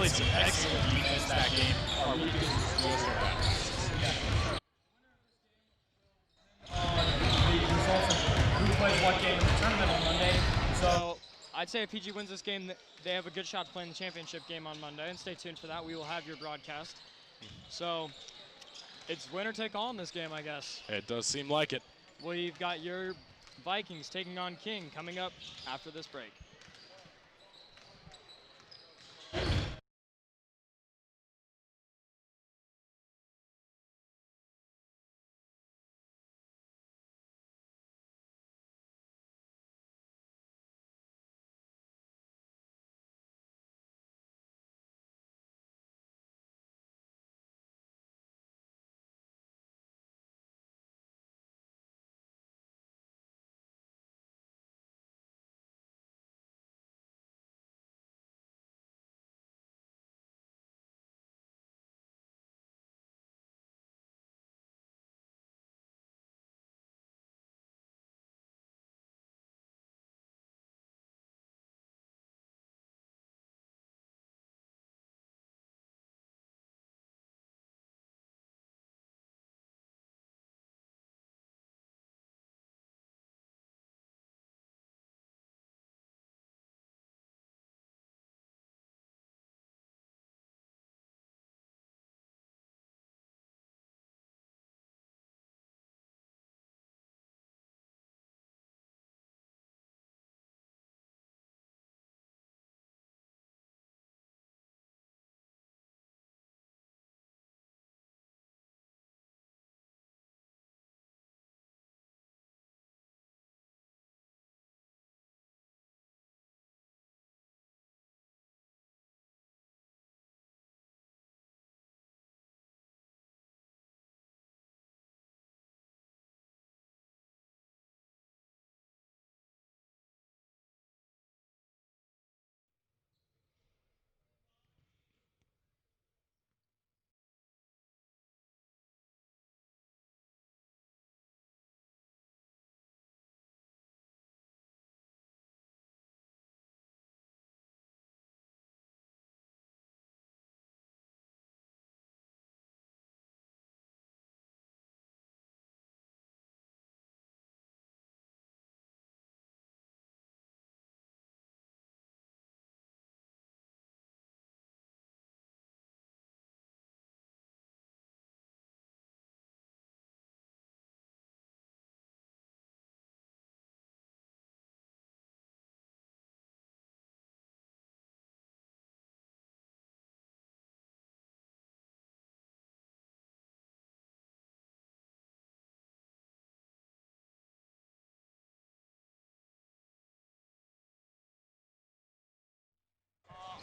played some excellent defense that game. Our weakest was their offense. The results of who plays what game in the tournament on Monday. So I'd say if PG wins this game, they have a good shot to play in the championship game on Monday, and stay tuned for that. We will have your broadcast. So it's winner take all in this game, I guess. It does seem like it. We've got your Vikings taking on King coming up after this break.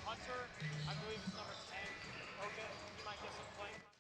Hunter, I believe is number 10. Okay, he might get some playing time.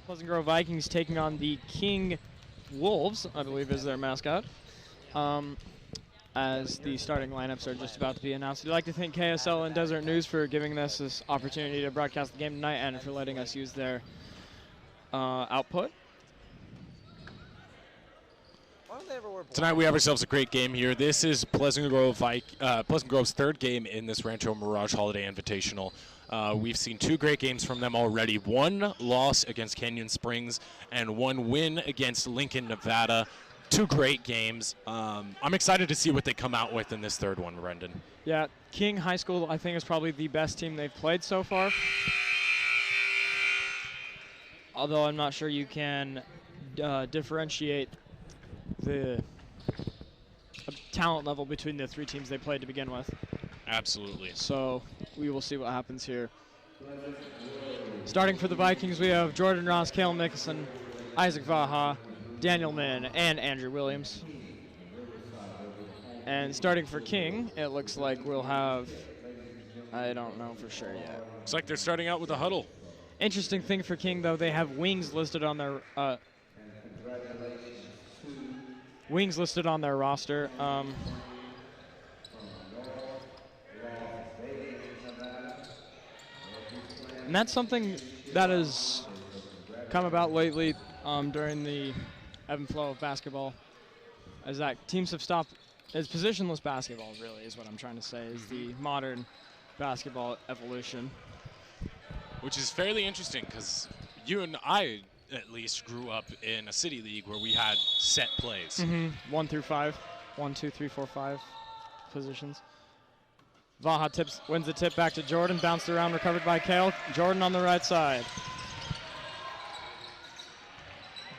North Pleasant Grove Vikings taking on the King Wolves, I believe is their mascot. As the starting lineups are just about to be announced. We'd like to thank KSL and Desert News for giving us this opportunity to broadcast the game tonight and for letting us use their output. Tonight we have ourselves a great game here. This is Pleasant Grove's third game in this Rancho Mirage Holiday Invitational. We've seen two great games from them already. One loss against Canyon Springs and one win against Lincoln, Nevada. Two great games. I'm excited to see what they come out with in this third one, Brendan. Yeah, King High School, I think, is probably the best team they've played so far. Although I'm not sure you can differentiate the talent level between the three teams they played to begin with. Absolutely. So we will see what happens here. Starting for the Vikings, we have Jordan Ross, Kale Mickelson, Isaac Vaha, Daniel Min, and Andrew Williams. And starting for King, it looks like we'll have, I don't know for sure yet. Looks like they're starting out with a huddle. Interesting thing for King, though, they have wings listed on their roster. And that's something that has come about lately during the ebb and flow of basketball, is that teams have stopped. It's positionless basketball, really, is what I'm trying to say, is the modern basketball evolution. Which is fairly interesting because you and I, at least, grew up in a city league where we had set plays. 1 through 5. 1, 2, 3, 4, 5 positions. Vaha wins the tip back to Jordan. Bounced around, recovered by Kale. Jordan on the right side.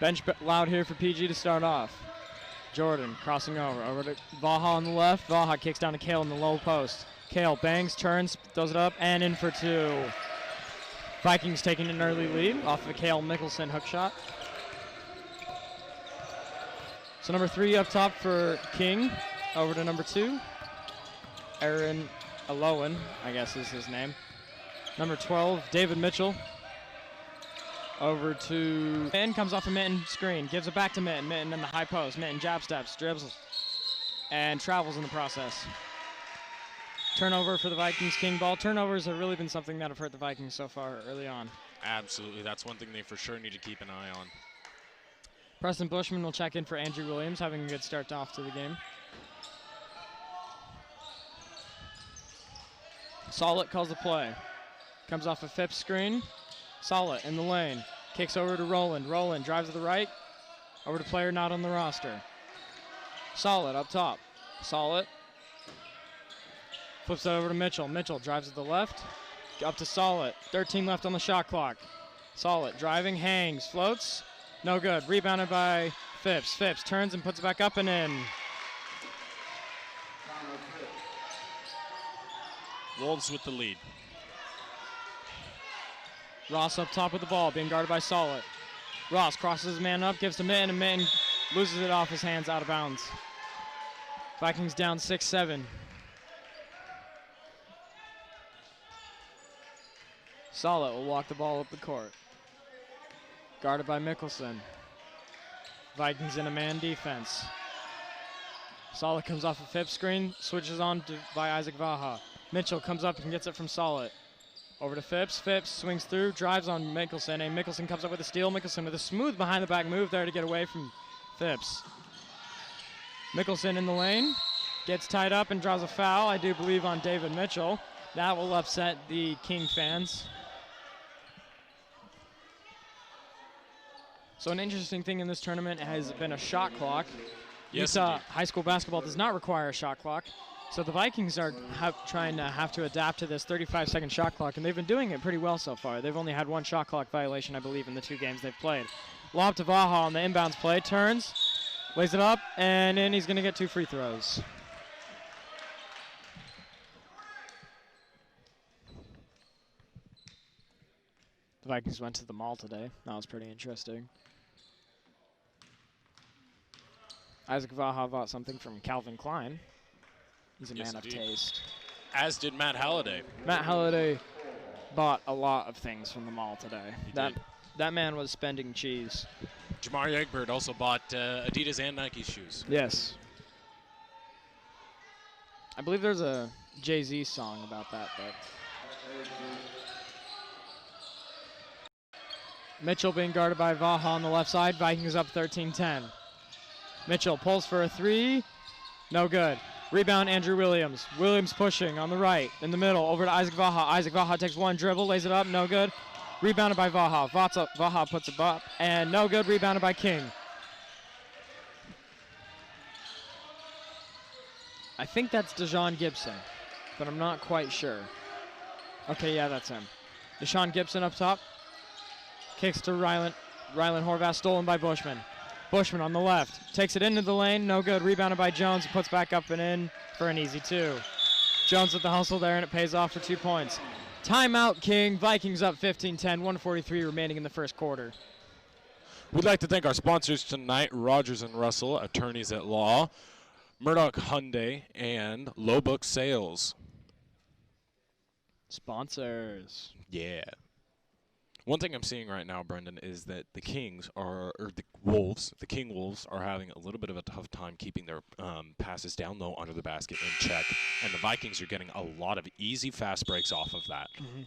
Bench loud here for PG to start off. Jordan crossing over to Vaha on the left. Vaha kicks down to Kale in the low post. Kale bangs, turns, throws it up, and in for two. Vikings taking an early lead off of a Kale Mickelson hook shot. So number 3 up top for King. Over to number 2. Aaron Alowen, I guess is his name. Number 12, David Mitchell. Over to Mitten, comes off a Mitten screen, gives it back to Mitten. Mitten in the high post. Mitten jab steps, dribbles, and travels in the process. Turnover for the Vikings. King ball. Turnovers have really been something that have hurt the Vikings so far early on. Absolutely. That's one thing they for sure need to keep an eye on. Preston Bushman will check in for Andrew Williams, having a good start off to the game. Solid calls the play. Comes off a Phipps screen. Solid in the lane. Kicks over to Roland. Roland drives to the right. Over to player not on the roster. Solid up top. Solid. Flips it over to Mitchell. Mitchell drives to the left. Up to Solid. 13 left on the shot clock. Solid driving, hangs, floats. No good. Rebounded by Phipps. Phipps turns and puts it back up and in. Wolves with the lead. Ross up top with the ball, being guarded by Solid. Ross crosses his man up, gives to Mitten, and Mitten loses it off his hands out of bounds. Vikings down 6-7. Solid will walk the ball up the court. Guarded by Mickelson. Vikings in a man defense. Solid comes off a Phipps screen, switches on by Isaac Vaha. Mitchell comes up and gets it from Solid. Over to Phipps. Phipps swings through, drives on Mickelson, and Mickelson comes up with a steal. Mickelson with a smooth behind-the-back move there to get away from Phipps. Mickelson in the lane, gets tied up and draws a foul, I do believe, on David Mitchell. That will upset the King fans. So an interesting thing in this tournament has been a shot clock. Yes, Utah high school basketball does not require a shot clock. So the Vikings are trying to have to adapt to this 35-second shot clock, and they've been doing it pretty well so far. They've only had one shot clock violation, I believe, in the 2 games they've played. Lob to Vaha on the inbounds play, turns, lays it up, and then he's going to get 2 free throws. The Vikings went to the mall today. That was pretty interesting. Isaac Vaha bought something from Calvin Klein. He's a man of taste. As did Matt Halliday. Matt Halliday bought a lot of things from the mall today. That That man was spending cheese. Jamari Egbert also bought Adidas and Nike shoes. Yes. I believe there's a Jay-Z song about that, but. Mitchell being guarded by Vaha on the left side. Vikings up 13-10. Mitchell pulls for a three. No good. Rebound, Andrew Williams. Williams pushing on the right, in the middle, over to Isaac Vaha. Isaac Vaha takes one dribble, lays it up, no good. Rebounded by Vaha. Vaha puts it up, and no good. Rebounded by King. I think that's Deshaun Gibson, but I'm not quite sure. Okay, yeah, that's him. Deshaun Gibson up top. Kicks to Ryland Horvath, stolen by Bushman. Bushman on the left, takes it into the lane, no good. Rebounded by Jones, puts back up and in for an easy two. Jones with the hustle there, and it pays off for 2 points. Timeout, King. Vikings up 15-10, 1:43 remaining in the first quarter. We'd like to thank our sponsors tonight, Rogers and Russell, attorneys at law, Murdoch Hyundai, and Low Book Sales. Sponsors. Yeah. One thing I'm seeing right now, Brendan, is that the King Wolves are having a little bit of a tough time keeping their passes down low under the basket in check, and the Vikings are getting a lot of easy fast breaks off of that. Mm-hmm.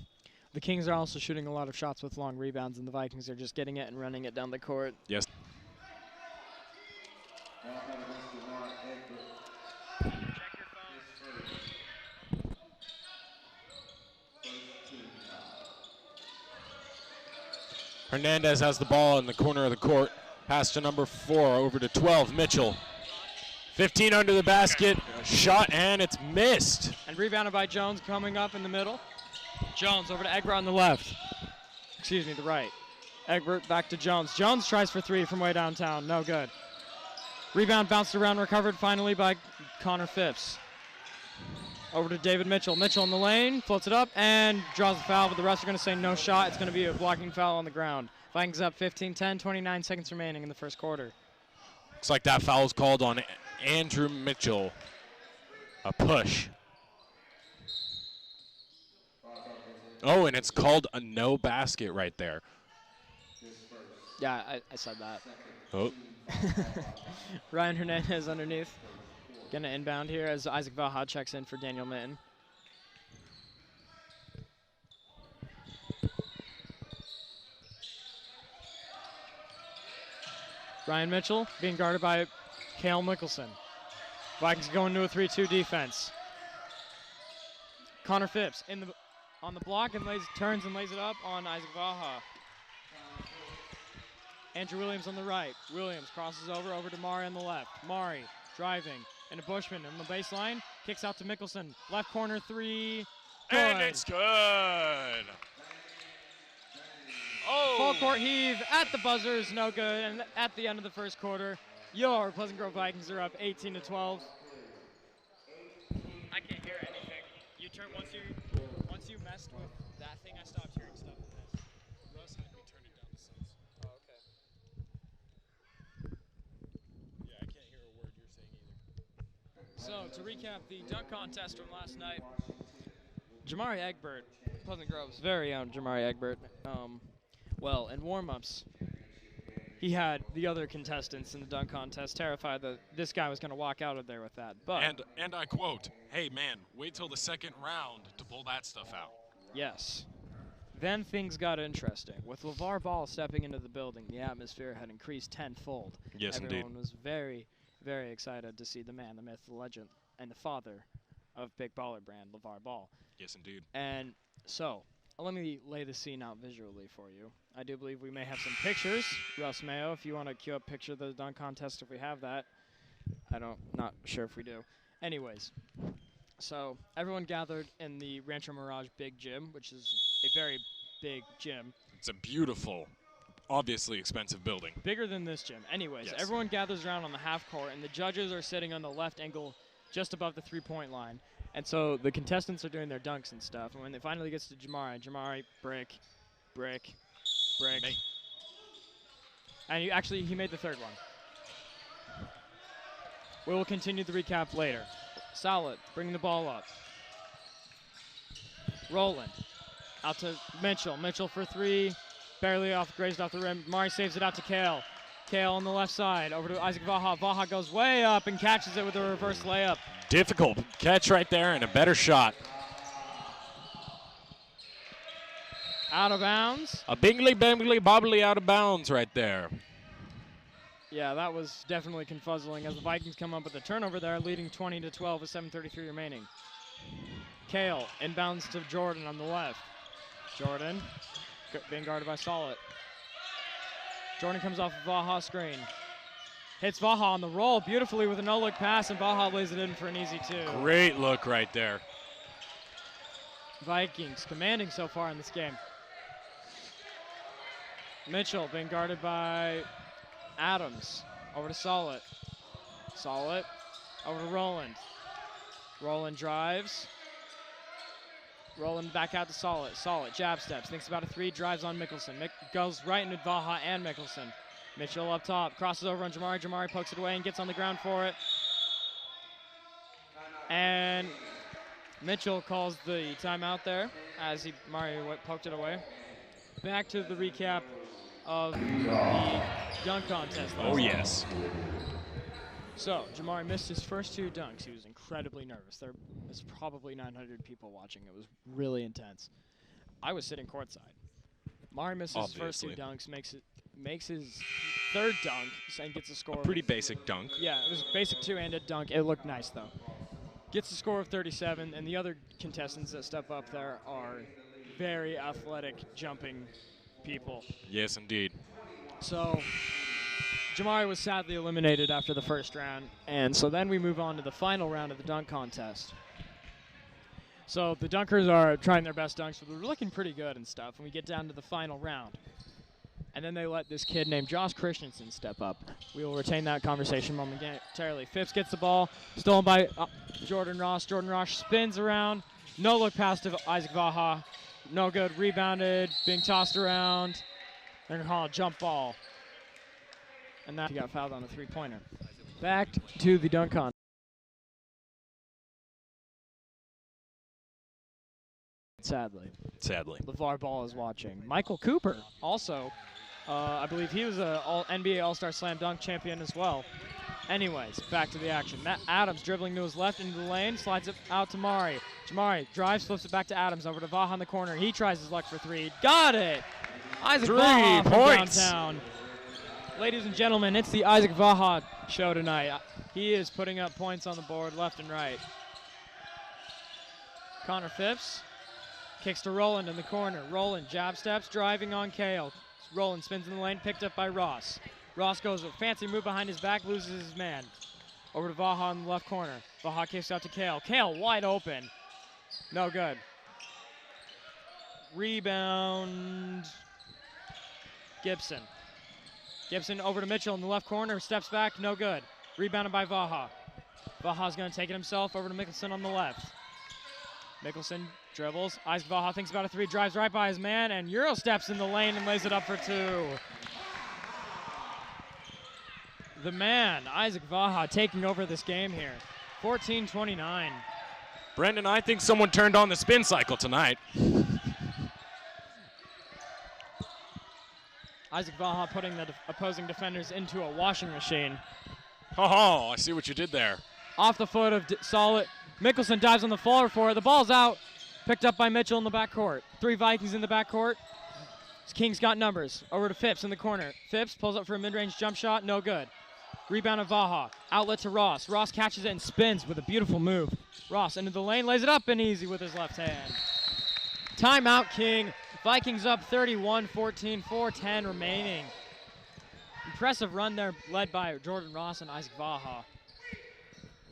The Kings are also shooting a lot of shots with long rebounds, and the Vikings are just getting it and running it down the court. Yes. Hernandez has the ball in the corner of the court. Pass to number 4, over to 12, Mitchell. 15 under the basket, shot, and it's missed. And rebounded by Jones coming up in the middle. Jones over to Egbert on the left. Excuse me, the right. Egbert back to Jones. Jones tries for 3 from way downtown, no good. Rebound bounced around, recovered finally by Connor Phipps. Over to David Mitchell. Mitchell in the lane, floats it up, and draws the foul, but the refs are going to say no shot. It's going to be a blocking foul on the ground. Vikings up 15-10, 29 seconds remaining in the first quarter. Looks like that foul is called on Andrew Mitchell. A push. Oh, and it's called a no basket right there. Yeah, I said that. Oh. Ryan Hernandez underneath. Gonna inbound here as Isaac Vaha checks in for Daniel Mitten. Ryan Mitchell being guarded by Cale Mickelson. Vikings go into a 3-2 defense. Connor Phipps on the block and turns and lays it up on Isaac Vaha. Andrew Williams on the right. Williams crosses over to Mari on the left. Mari driving. And a Bushman on the baseline, kicks out to Mickelson. Left corner 3, good. And it's good. Oh. Full court heave at the buzzers, no good. And at the end of the first quarter, your Pleasant Grove Vikings are up 18-12. I can't hear anything. You turn once you messed with that thing, I stopped hearing stuff in this. Russ had me turn it down to sense. Oh, okay. Yeah, I can't hear a word you're saying either. So, to recap the dunk contest from last night, Jamari Egbert, Pleasant Grove's very own Jamari Egbert, well, in warm-ups, he had the other contestants in the dunk contest terrified that this guy was going to walk out of there with that. But and I quote, "Hey man, wait till the second round to pull that stuff out." yes. Then things got interesting. With LeVar Ball stepping into the building, the atmosphere had increased tenfold. Yes, indeed. Everyone was very, very excited to see the man, the myth, the legend, and the father of Big Baller Brand, LeVar Ball. Yes, indeed. And so, let me lay the scene out visually for you. I do believe we may have some pictures. Russ Mayo, if you want to cue up a picture of the dunk contest, if we have that. Not sure if we do. Anyways, so everyone gathered in the Rancho Mirage Big Gym, which is a very big gym. It's a beautiful, obviously expensive building. Bigger than this gym. Anyways, Yes. everyone gathers around on the half court, and the judges are sitting on the left angle just above the three-point line. And so the contestants are doing their dunks and stuff. And when it finally gets to Jamari, brick. Me. And he made the third one. We will continue the recap later. Solid, bringing the ball up. Roland, out to Mitchell. Mitchell for 3, barely grazed off the rim. Jamari saves it out to Kale. Kale on the left side, over to Isaac Vaha. Vaha goes way up and catches it with a reverse layup. Difficult catch right there and a better shot. Out of bounds. A bingly, bangly, bobbly out of bounds right there. Yeah, that was definitely confuzzling as the Vikings come up with a turnover there, leading 20-12 with 7:33 remaining. Kale inbounds to Jordan on the left. Jordan being guarded by Solid. Jordan comes off of Vaha's screen. Hits Vaha on the roll beautifully with a no-look pass, and Vaha lays it in for an easy two. Great look right there. Vikings commanding so far in this game. Mitchell being guarded by Adams. Over to Solid. Solid over to Roland. Roland drives. Roland back out to Solid. Solid jab steps. Thinks about a three. Drives on Mickelson. Goes right into Vaha and Mickelson. Mitchell up top. Crosses over on Jamari. Jamari pokes it away and gets on the ground for it. And Mitchell calls the timeout there as Jamari poked it away. Back to the recap of the dunk contest. Oh, yes. So, Jamari missed his first two dunks. He was incredibly nervous. There was probably 900 people watching. It was really intense. I was sitting courtside. Jamari misses his first two dunks, makes his third dunk, and gets a score. Pretty basic dunk. Yeah, it was basic two-handed dunk. It looked nice, though. Gets a score of 37, and the other contestants that step up there are very athletic, jumping people. Yes, indeed. So Jamari was sadly eliminated after the first round, and so then we move on to the final round of the dunk contest. So the dunkers are trying their best dunks, but they're looking pretty good and stuff, and we get down to the final round. And then they let this kid named Josh Christensen step up. We will retain that conversation momentarily. Phipps gets the ball, stolen by Jordan Ross. Jordan Ross spins around. No look pass to Isaac Vaha. No good. Rebounded, being tossed around. They're going to call a jump ball. And that he got fouled on a three-pointer. Back to the dunk contest. Sadly. LeVar Ball is watching. Michael Cooper also. I believe he was an NBA All-Star Slam Dunk champion as well. Anyways, back to the action. Matt Adams dribbling to his left into the lane, slides it out to Mari. Jamari drives, flips it back to Adams, over to Vaha in the corner. He tries his luck for three. Got it! Isaac Vaha from downtown. Ladies and gentlemen, it's the Isaac Vaha show tonight. He is putting up points on the board left and right. Connor Phipps kicks to Roland in the corner. Roland jab steps, driving on Kale. Roland spins in the lane, picked up by Ross. Ross goes with a fancy move behind his back, loses his man. Over to Vaha in the left corner. Vaha kicks out to Kale. Kale wide open. No good. Rebound. Gibson. Gibson over to Mitchell in the left corner, steps back, no good. Rebounded by Vaha. Vaha's going to take it himself, over to Mickelson on the left. Mickelson dribbles. Isaac Vaha thinks about a three, drives right by his man, and Euro steps in the lane and lays it up for two. The man, Isaac Vaha, taking over this game here. 14-29. Brendan, I think someone turned on the spin cycle tonight. Isaac Vaha putting the opposing defenders into a washing machine. Oh, I see what you did there. Off the foot of Solid. Mickelson dives on the floor for it. The ball's out. Picked up by Mitchell in the backcourt. Three Vikings in the backcourt. Kings got numbers. Over to Phipps in the corner. Phipps pulls up for a mid-range jump shot. No good. Rebound of Vaha. Outlet to Ross. Ross catches it and spins with a beautiful move. Ross into the lane. Lays it up and easy with his left hand. Timeout, King. Vikings up 31-14. 4:10 remaining. Impressive run there led by Jordan Ross and Isaac Vaha.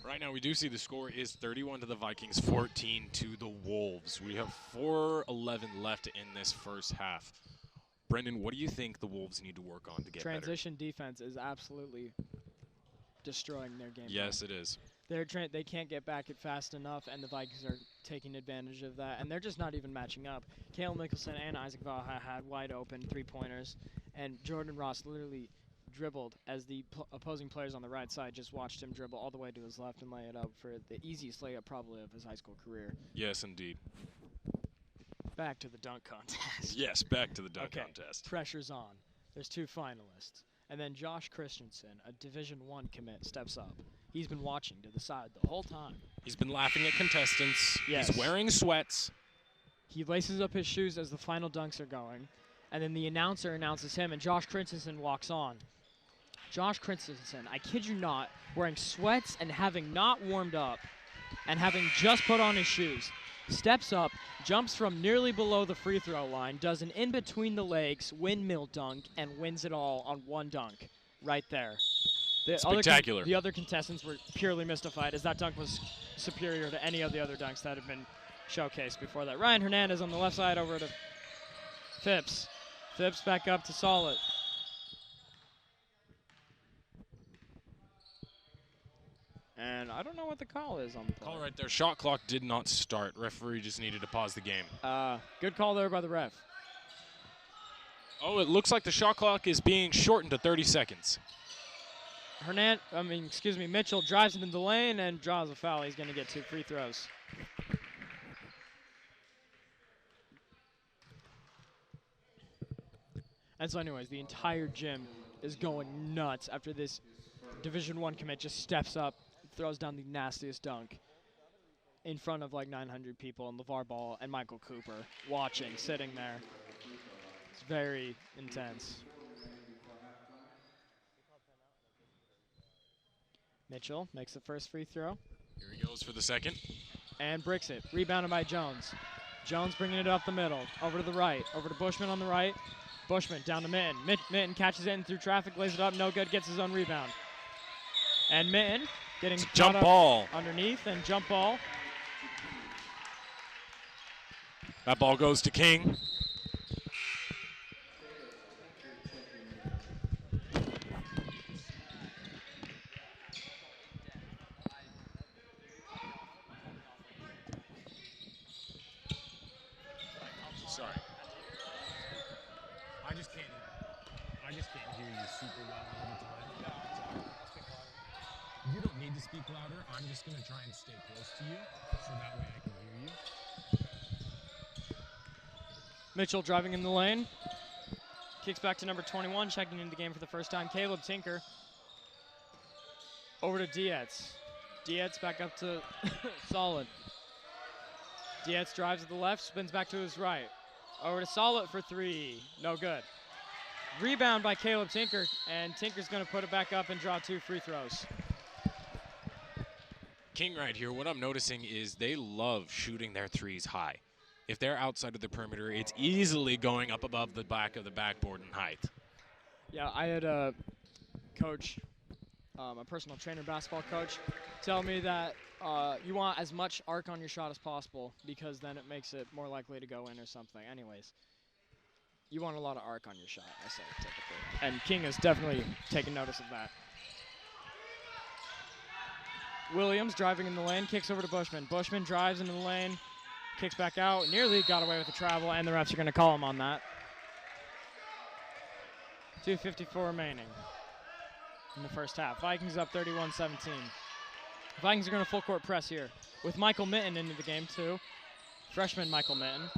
Right now we do see the score is 31 to the Vikings, 14 to the Wolves. We have 4:11 left in this first half. Brendan, what do you think the Wolves need to work on to get Transition defense is absolutely destroying their game. Yes, it is. They can't get back it fast enough, and the Vikings are taking advantage of that, and they're just not even matching up. Kale Mickelson and Isaac Vaha had wide open three-pointers, and Jordan Ross literally dribbled as the opposing players on the right side just watched him dribble all the way to his left and lay it up for the easiest layup probably of his high school career. Yes, indeed. Back to the dunk contest. Yes, back to the dunk contest. Pressure's on. There's 2 finalists. And then Josh Christensen, a Division I commit, steps up. He's been watching to the side the whole time. He's been laughing at contestants. Yes. He's wearing sweats. He laces up his shoes as the final dunks are going. And then the announcer announces him, and Josh Christensen walks on. Josh Christensen, I kid you not, wearing sweats and having not warmed up and having just put on his shoes, steps up, jumps from nearly below the free throw line, does an in-between-the-legs windmill dunk, and wins it all on one dunk right there. Spectacular. The other contestants were purely mystified, as that dunk was superior to any of the other dunks that had been showcased before that. Ryan Hernandez on the left side over to Phipps. Phipps back up to Solid. And I don't know what the call is on the play. Call right there. Shot clock did not start. Referee just needed to pause the game. Good call there by the ref. Oh, it looks like the shot clock is being shortened to 30 seconds. Mitchell drives into the lane and draws a foul. He's going to get 2 free throws. And so anyways, the entire gym is going nuts after this Division I commit just steps up, throws down the nastiest dunk in front of like 900 people, and LeVar Ball and Michael Cooper watching, sitting there. It's very intense. Mitchell makes the first free throw. Here he goes for the second. And bricks it. Rebounded by Jones. Jones bringing it up the middle. Over to the right. Over to Bushman on the right. Bushman down to Mitten. Mitten catches it in through traffic, lays it up, no good, gets his own rebound. And Mitten getting jump ball underneath and jump ball. That ball goes to King. Sorry. I just can't hear you super well all the time. You don't need to speak louder. I'm just going to try and stay close to you so that way I can hear you. Mitchell driving in the lane. Kicks back to number 21, checking into the game for the first time. Caleb Tinker. Over to Dietz. Dietz back up to Solid. Dietz drives to the left, spins back to his right. Over to Solid for 3. No good. Rebound by Caleb Tinker, and Tinker's going to put it back up and draw 2 free throws. King right here, what I'm noticing is they love shooting their threes high. If they're outside of the perimeter, it's easily going up above the back of the backboard in height. Yeah, I had a coach, a personal trainer basketball coach, tell me that you want as much arc on your shot as possible because then it makes it more likely to go in or something. Anyways, you want a lot of arc on your shot, I say, typically. And King has definitely taken notice of that. Williams driving in the lane, kicks over to Bushman. Bushman drives into the lane, kicks back out, nearly got away with the travel, and the refs are going to call him on that. 2:54 remaining in the first half. Vikings up 31-17. Vikings are going to full court press here with Michael Mitten into the game too. Freshman Michael Mitten.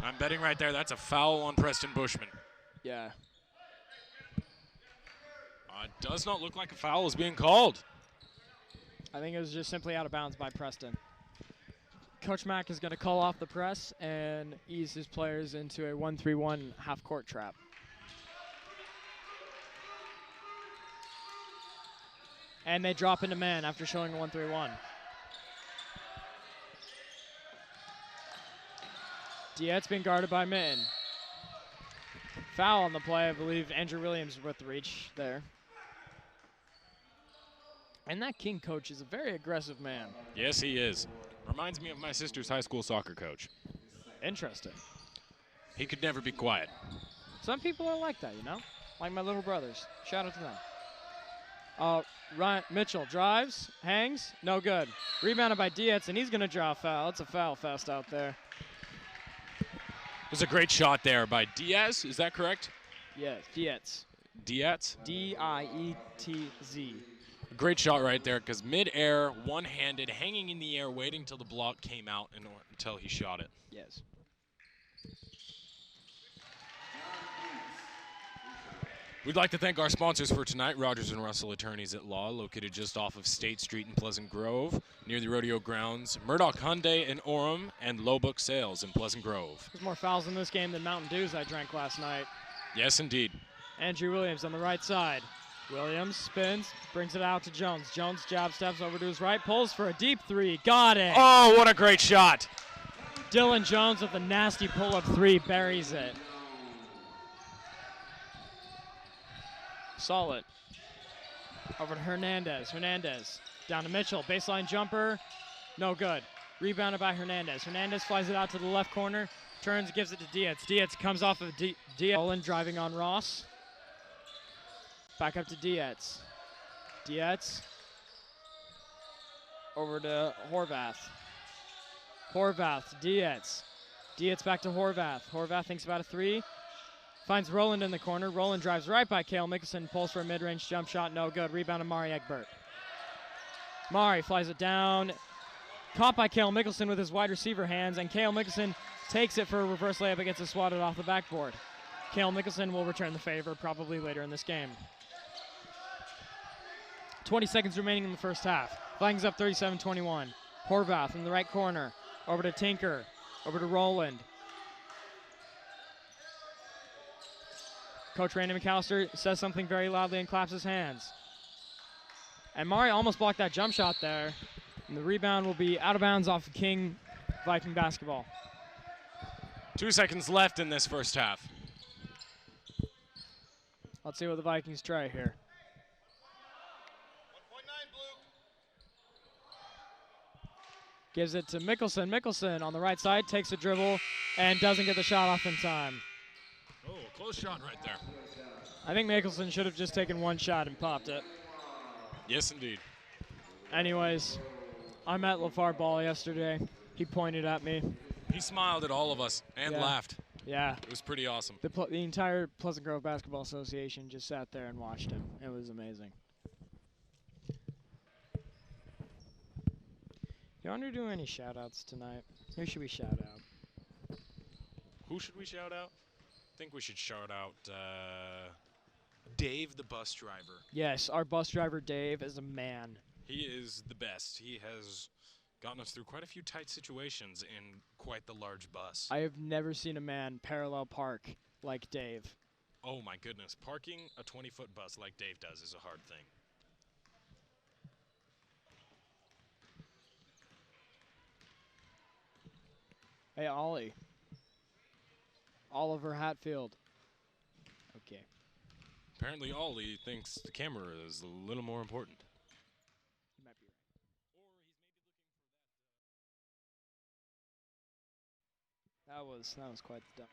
I'm betting right there that's a foul on Preston Bushman. Yeah. Does not look like a foul is being called. I think it was just simply out of bounds by Preston. Coach Mack is going to call off the press and ease his players into a 1-3-1 half-court trap. And they drop into man after showing a 1-3-1. Dietz being guarded by Mitten. Foul on the play, I believe Andrew Williams with the reach there. And that King coach is a very aggressive man. Yes, he is. Reminds me of my sister's high school soccer coach. Interesting. He could never be quiet. Some people are like that, you know? Like my little brothers. Shout out to them. Ryan Mitchell drives, hangs, no good. Rebounded by Dietz, and he's going to draw a foul. It's a foul fest out there. It was a great shot there by Diaz. Is that correct? Yes, Dietz. Dietz? D-I-E-T-Z. Great shot right there because mid-air, one-handed, hanging in the air, waiting till the block came out until he shot it. Yes. We'd like to thank our sponsors for tonight, Rogers & Russell Attorneys at Law, located just off of State Street in Pleasant Grove, near the rodeo grounds, Murdoch Hyundai in Orem, and Lowbook Sales in Pleasant Grove. There's more fouls in this game than Mountain Dews I drank last night. Yes, indeed. Andrew Williams on the right side. Williams spins, brings it out to Jones. Jones jab steps over to his right, pulls for a deep three. Got it. Oh, what a great shot. Dylan Jones with a nasty pull-up three, buries it. Solid. Over to Hernandez. Hernandez down to Mitchell. Baseline jumper. No good. Rebounded by Hernandez. Hernandez flies it out to the left corner. Turns, gives it to Dietz. Dietz comes off of Dietz. Olin driving on Ross. Back up to Dietz. Dietz. Over to Horvath. Horvath to Dietz. Dietz back to Horvath. Horvath thinks about a three. Finds Roland in the corner. Roland drives right by Cale Mickelson. Pulls for a mid-range jump shot. No good. Rebound to Mari Egbert. Mari flies it down. Caught by Cale Mickelson with his wide receiver hands. And Cale Mickelson takes it for a reverse layup and gets it swatted off the backboard. Cale Mickelson will return the favor probably later in this game. 20 seconds remaining in the first half. Vikings up 37-21. Horvath in the right corner. Over to Tinker. Over to Roland. Coach Randy McAllister says something very loudly and claps his hands. And Mari almost blocked that jump shot there. And the rebound will be out of bounds off of King Viking basketball. 2 seconds left in this first half. Let's see what the Vikings try here. Gives it to Mickelson. Mickelson on the right side takes a dribble and doesn't get the shot off in time. Oh, close shot right there. I think Mickelson should have just taken one shot and popped it. Yes, indeed. Anyways, I met LaFar Ball yesterday. He pointed at me. He smiled at all of us and laughed. Yeah. It was pretty awesome. The entire Pleasant Grove Basketball Association just sat there and watched him. It was amazing. You want to do any shout-outs tonight? Who should we shout out? Who should we shout out? I think we should shout out Dave, the bus driver. Yes, our bus driver Dave is a man. He is the best. He has gotten us through quite a few tight situations in quite the large bus. I have never seen a man parallel park like Dave. Oh my goodness. Parking a 20-foot bus like Dave does is a hard thing. Hey, Ollie. Oliver Hatfield. Okay. Apparently Ollie thinks the camera is a little more important. You might be right. That was quite the dump.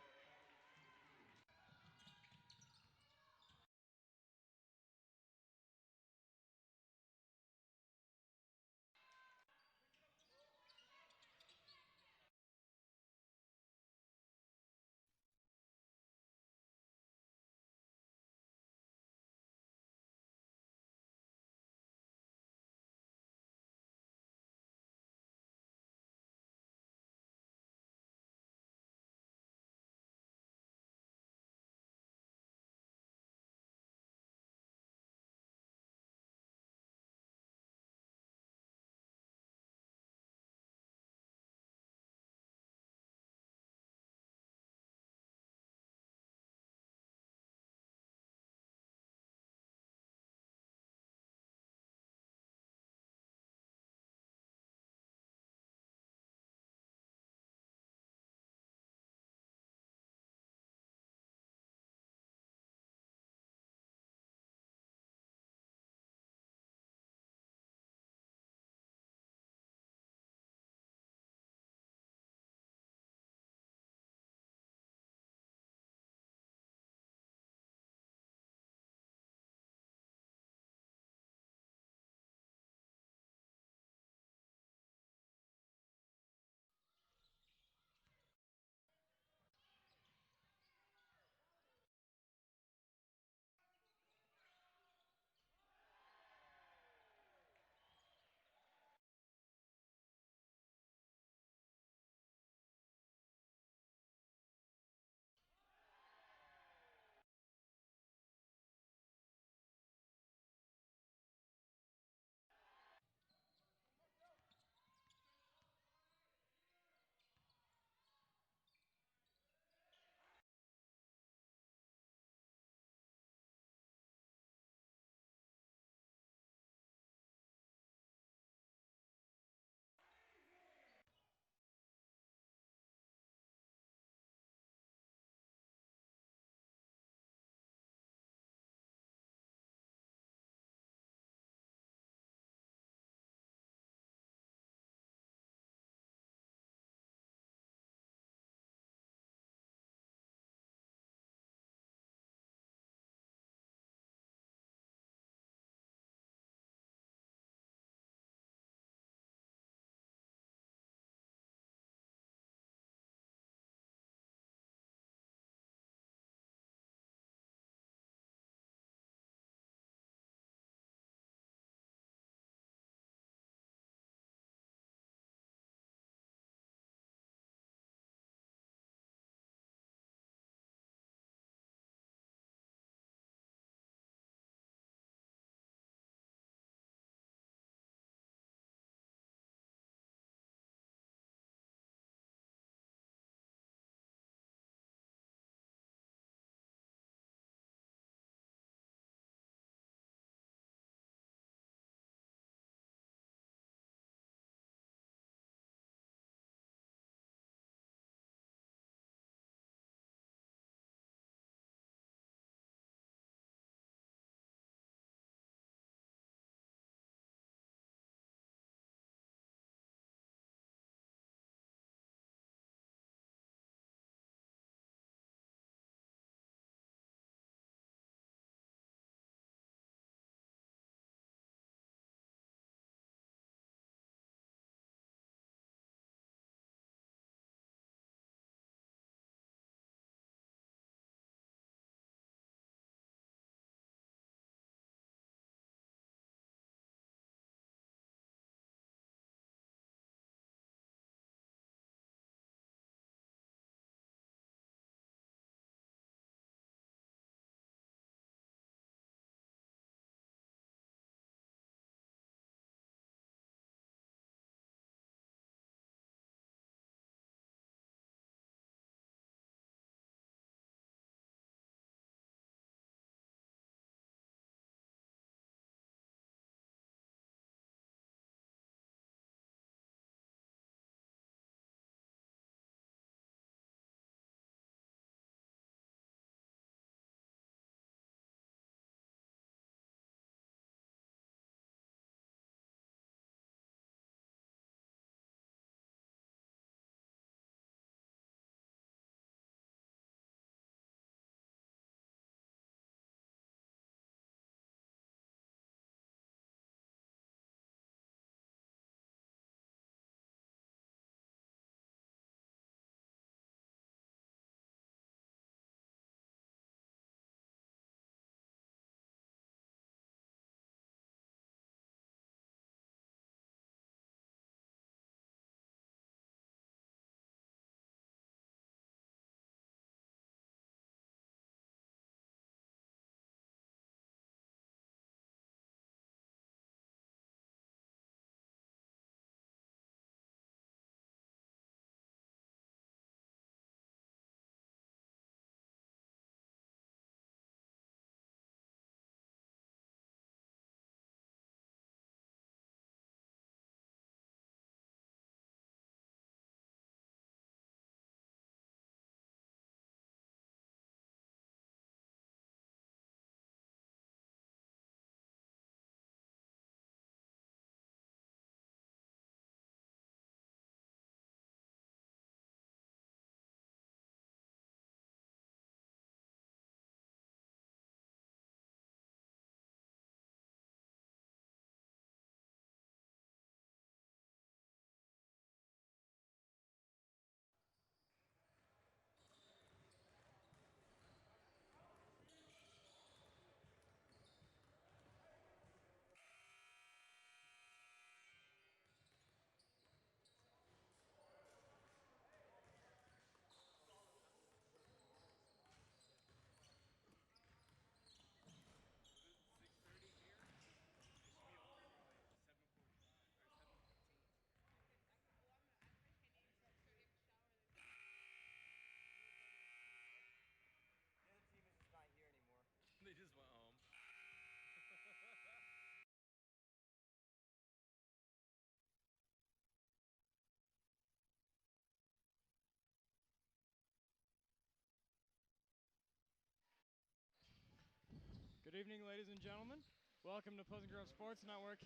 evening, ladies and gentlemen. Welcome to Pleasant Grove Sports Network.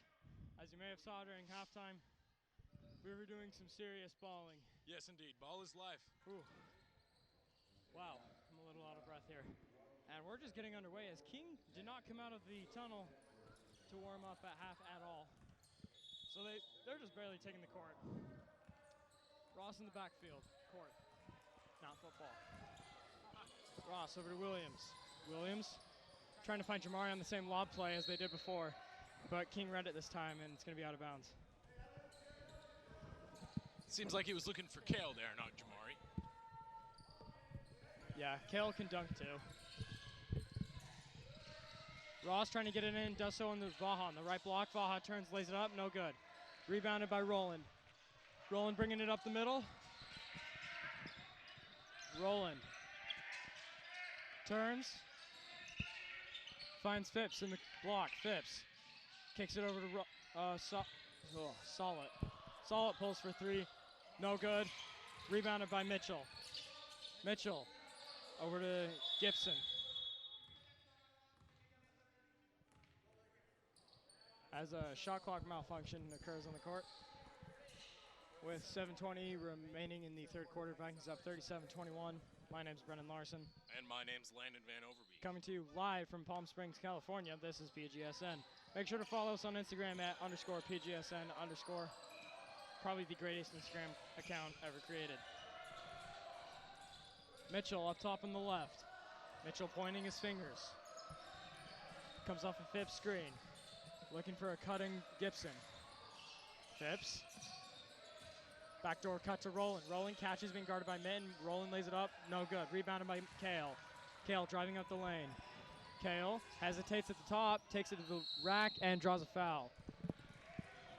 As you may have saw during halftime, we were doing some serious balling. Yes, indeed. Ball is life. Ooh. Wow, I'm a little out of breath here. And we're just getting underway as King did not come out of the tunnel to warm up at half at all. So they're just barely taking the court. Ross in the backfield, court, not football. Ross over to Williams. Williams trying to find Jamari on the same lob play as they did before, but King read it this time, and it's going to be out of bounds. Seems like he was looking for Kale there, not Jamari. Yeah, Kale can dunk too. Ross trying to get it in, does so on the Vaha on the right block. Vaha turns, lays it up, no good. Rebounded by Roland. Roland bringing it up the middle. Roland turns, finds Phipps in the block. Phipps kicks it over to Solid. Solid pulls for three, no good. Rebounded by Mitchell. Mitchell over to Gibson. As a shot clock malfunction occurs on the court. With 7:20 remaining in the third quarter, Vikings up 37-21. My name's Brennan Larson. And my name's Landon Van Overbeek. Coming to you live from Palm Springs, California. This is PGSN. Make sure to follow us on Instagram at _PGSN_. Probably the greatest Instagram account ever created. Mitchell up top on the left. Mitchell pointing his fingers. Comes off a Phipps screen. Looking for a cutting Gibson. Phipps. Backdoor cut to Roland. Roland catches, being guarded by Minton. Roland lays it up, no good. Rebounded by Kale. Kale driving up the lane. Kale hesitates at the top, takes it to the rack, and draws a foul.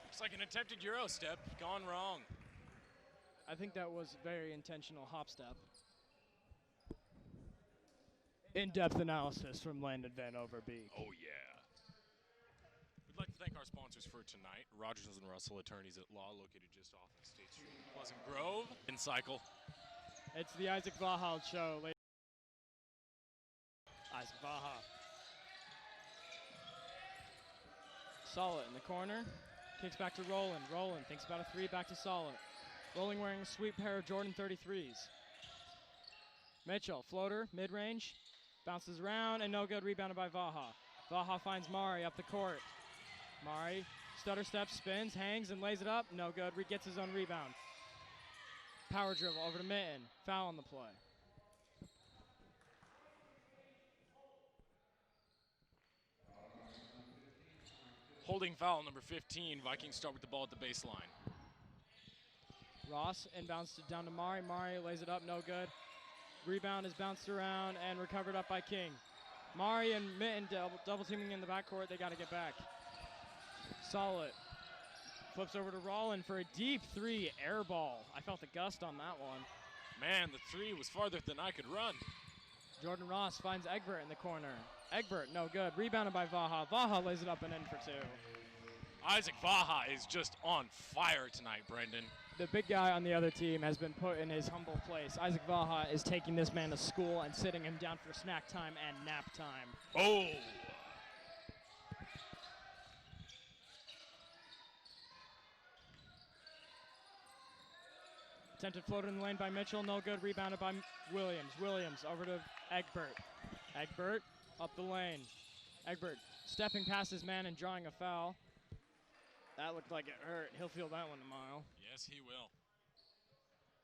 Looks like an attempted Euro step, gone wrong. I think that was very intentional hop step. In-depth analysis from Landon Van Overbeek. Oh, yeah. We'd like to thank our sponsors for tonight, Rogers and Russell Attorneys at Law, located just off of State Street in Pleasant Grove. In cycle. It's the Isaac Vaha show. Isaac Vaha. Solid in the corner. Kicks back to Roland. Roland thinks about a three, back to Solid. Roland wearing a sweet pair of Jordan 33s. Mitchell, floater, mid-range. Bounces around, and no good, rebounded by Vaha. Vaha finds Mari up the court. Mari, stutter steps, spins, hangs, and lays it up. No good, gets his own rebound. Power dribble over to Minton. Foul on the play. Holding foul number 15. Vikings start with the ball at the baseline. Ross inbounds down to Mari. Mari lays it up, no good. Rebound is bounced around and recovered up by King. Mari and Minton double teaming in the backcourt. They got to get back. Solid. Flips over to Roland for a deep three, air ball. I felt the gust on that one. Man, the three was farther than I could run. Jordan Ross finds Egbert in the corner. Egbert, no good. Rebounded by Vaha. Vaha lays it up and in for two. Isaac Vaha is just on fire tonight, Brendan. The big guy on the other team has been put in his humble place. Isaac Vaha is taking this man to school and sitting him down for snack time and nap time. Oh! Attempted floater in the lane by Mitchell, no good. Rebounded by Williams. Williams over to Egbert. Egbert up the lane. Egbert stepping past his man and drawing a foul. That looked like it hurt. He'll feel that one tomorrow. Yes, he will.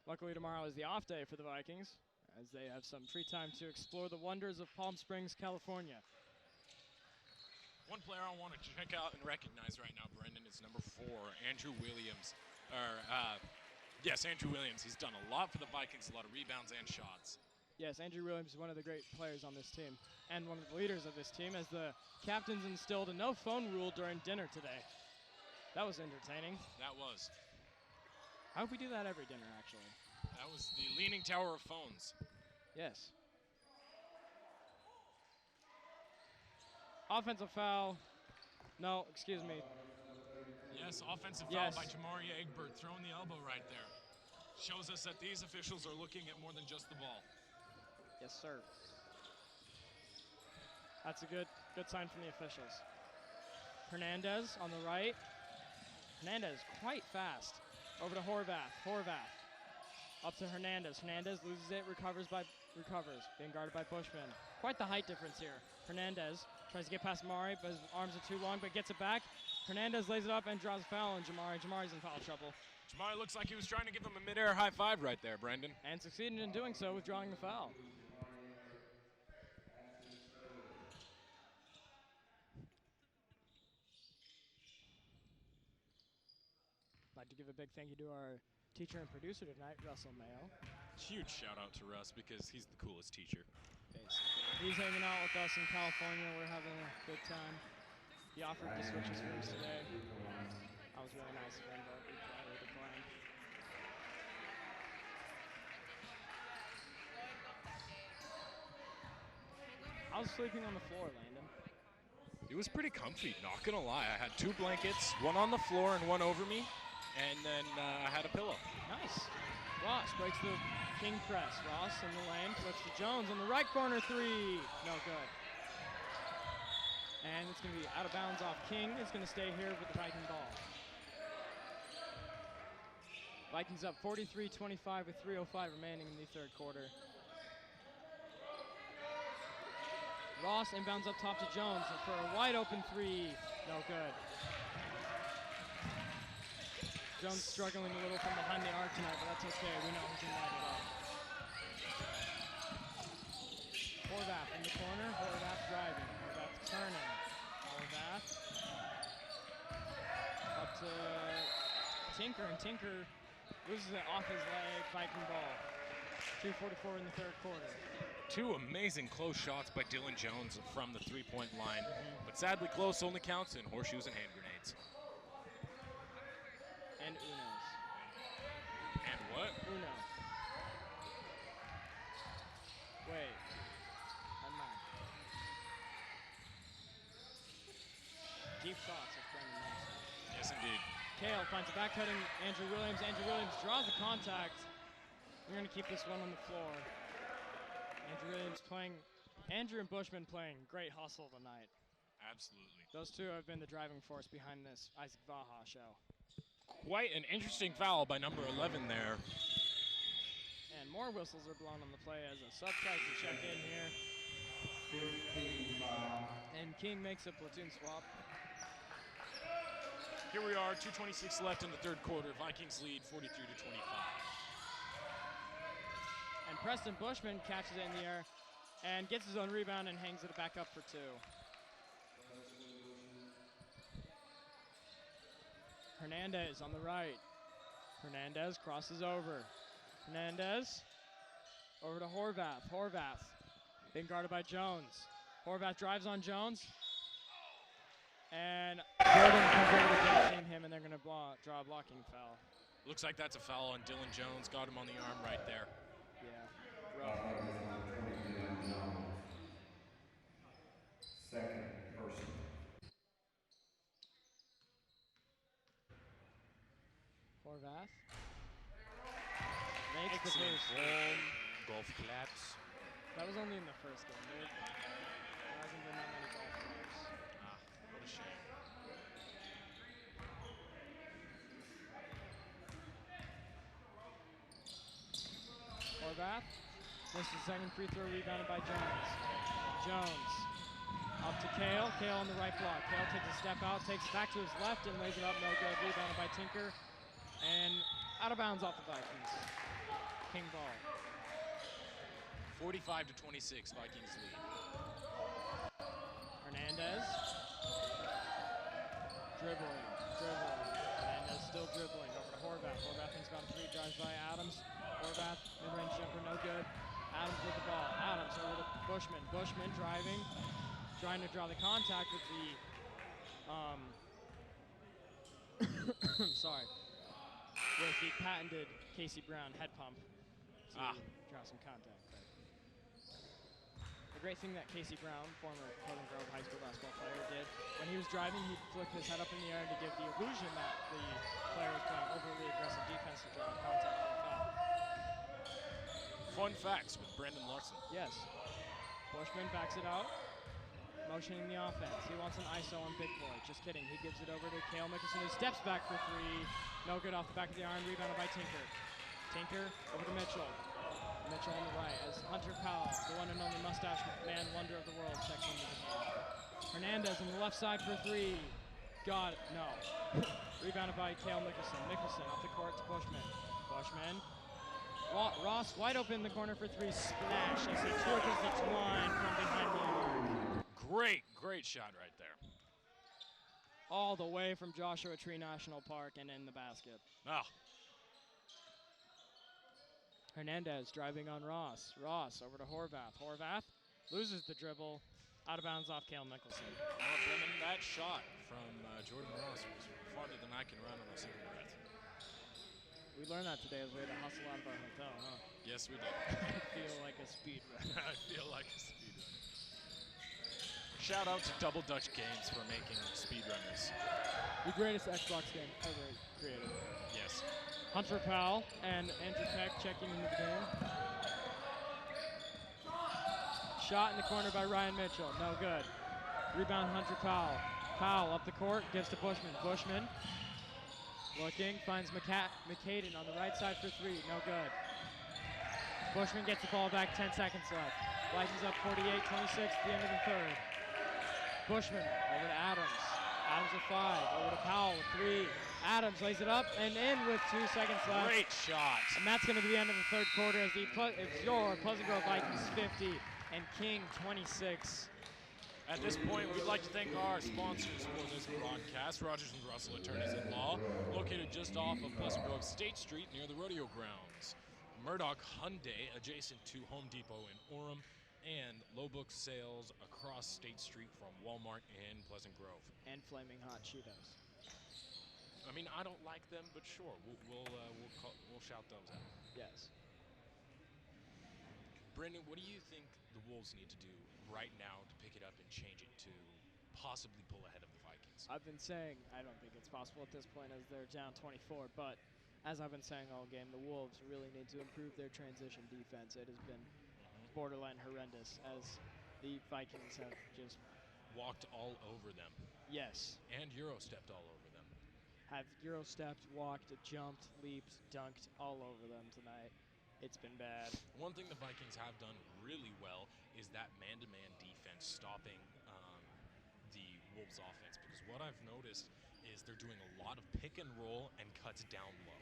Luckily, tomorrow is the off day for the Vikings, as they have some free time to explore the wonders of Palm Springs, California. One player I want to check out and recognize right now, Brendan, is number 4, Andrew Williams. Yes, Andrew Williams. He's done a lot for the Vikings, a lot of rebounds and shots. Yes, Andrew Williams is one of the great players on this team and one of the leaders of this team, as the captains instilled a no phone rule during dinner today. That was entertaining. That was. I hope we do that every dinner, actually. That was the Leaning Tower of Phones. Yes. Offensive foul. No, excuse me. Yes, offensive Yes. foul by Jamari Egbert, throwing the elbow right there. Shows us that these officials are looking at more than just the ball. Yes, sir. That's a good Good sign from the officials. Hernandez on the right. Hernandez quite fast. Over to Horvath. Horvath up to Hernandez. Hernandez loses it, recovers. Being guarded by Bushman. Quite the height difference here. Hernandez tries to get past Jamari, but his arms are too long, but gets it back. Hernandez lays it up and draws a foul on Jamari. Jamari's in foul trouble. Jamari looks like he was trying to give him a midair high five right there, Brendan. And succeeded in doing so with drawing the foul. I'd like to give a big thank you to our teacher and producer tonight, Russell Mayo. Huge shout out to Russ because he's the coolest teacher. Basically. He's hanging out with us in California. We're having a good time. He offered to switch his rooms today. That was really nice of him, but we probably declined. I was sleeping on the floor, Landon. It was pretty comfy, not gonna lie. I had 2 blankets, one on the floor and one over me, and then I had a pillow. Nice. Ross breaks the King press. Ross in the lane, flips to Jones on the right corner 3. No good. And it's going to be out of bounds off King. It's going to stay here with the Viking ball. Vikings up 43-25 with 3:05 remaining in the third quarter. Ross inbounds up top to Jones for a wide open 3. No good. Jones struggling a little from behind the arc tonight, but that's okay. We know he can light it up. Horvath in the corner. Horvath driving. Horvath turning. Horvath up to Tinker, and Tinker loses it off his leg. Viking ball. 2:44 in the third quarter. 2 amazing close shots by Dylan Jones from the 3-point line, but sadly close only counts in horseshoes and hand grenades. And Unos. And what? Uno. Wait. Never mind. Deep thoughts of Brendan Nelson. Yes, indeed. Kale finds a back-cutting Andrew Williams. Andrew Williams draws the contact. We're going to keep this one on the floor. Andrew Williams playing, Andrew and Bushman playing great hustle tonight. Absolutely. Those two have been the driving force behind this Isaac Vaha show. Quite an interesting foul by number 11 there. And more whistles are blown on the play as a sub tries to check in here. And King makes a platoon swap. Here we are, 2:26 left in the third quarter. Vikings lead 43-25. And Preston Bushman catches it in the air and gets his own rebound and hangs it back up for 2. Hernandez on the right. Hernandez crosses over. Hernandez over to Horvath. Horvath being guarded by Jones. Horvath drives on Jones. And Jordan comes over to contain him, and they're going to draw a blocking foul. Looks like that's a foul on Dylan Jones. Got him on the arm right there. Yeah, rough. Second person. Horvath makes the Excellent boost. golf claps. That was only in the first game. There hasn't been that many golf claps. Ah, what a shame. Horvath missed the second free throw, rebounded by Jones. Jones up to Kale. Kale on the right block. Kale takes a step out, takes it back to his left, and lays it up. No good. Rebounded by Tinker. And out of bounds off the Vikings. King ball. 45-26, Vikings lead. Hernandez. Dribbling. Hernandez still dribbling. Over to Horvath. Horvath thinks about 3, drives by Adams. Horvath, mid-range jumper, no good. Adams with the ball. Adams over to Bushman. Bushman driving, trying to draw the contact with the, sorry, with the patented Casey Brown head pump to draw some contact. But the great thing that Casey Brown, former Pleasant Grove High School basketball player, did when he was driving, he'd flick his head up in the air to give the illusion that the player was playing overly aggressive defense to draw contact for a foul. Fun facts with Brandon Larson. Yes. Bushman backs it out. motioning the offense. He wants an ISO on Big Boy. Just kidding. He gives it over to Kale Mickelson, who steps back for three. No good off the back of the iron. Rebounded by Tinker. Tinker over to Mitchell. Mitchell on the right as Hunter Powell, the one and only mustache man wonder of the world, checks into the game. Hernandez on the left side for three. Got it. No. Rebounded by Kale Mickelson. Mickelson off the court to Bushman. Bushman. Ross wide open in the corner for three. Splash as he torches the twine from behind the arc. Great shot right there. All the way from Joshua Tree National Park and in the basket. Oh. Hernandez driving on Ross. Ross over to Horvath. Horvath loses the dribble. Out of bounds off Kale Mickelson. Well, Brennan, that shot from Jordan Ross was farther than I can run on a single breath. We learned that today as we had to hustle out of our hotel, huh? Yes, we did. I feel like a speed run. I feel like a speed run. Shout out to Double Dutch Games for making speedrunners. The greatest Xbox game ever created. Yes. Hunter Powell and Andrew Peck checking into the game. Shot in the corner by Ryan Mitchell. No good. Rebound Hunter Powell. Powell up the court, gives to Bushman. Bushman looking, finds McCaden on the right side for three. No good. Bushman gets the ball back, 10 seconds left. Vikings up 48-26 at the end of the third. Bushman over to Adams. Adams with 5. Over to Powell with 3. Adams lays it up and in with 2 seconds left. Great shot. And that's going to be the end of the third quarter as it's your Pleasant Grove Vikings 50 and King 26. At this point, we'd like to thank our sponsors for this broadcast, Rogers & Russell Attorneys at Law, located just off of Pleasant Grove State Street near the rodeo grounds. Murdoch Hyundai, adjacent to Home Depot in Orem, and Low Book Sales across State Street from Walmart in Pleasant Grove. And Flaming Hot Cheetos. I mean, I don't like them, but sure, we'll shout those out. Yes. Brendan, what do you think the Wolves need to do right now to pick it up and change it to possibly pull ahead of the Vikings? I've been saying I don't think it's possible at this point as they're down 24, but as I've been saying all game, the Wolves really need to improve their transition defense. It has been borderline horrendous as the Vikings have just walked all over them. Yes. And Euro stepped all over them. Have Euro stepped, walked, jumped, leaped, dunked all over them tonight. It's been bad. One thing the Vikings have done really well is that man-to-man defense stopping the Wolves offense, because what I've noticed is they're doing a lot of pick and roll and cuts down low.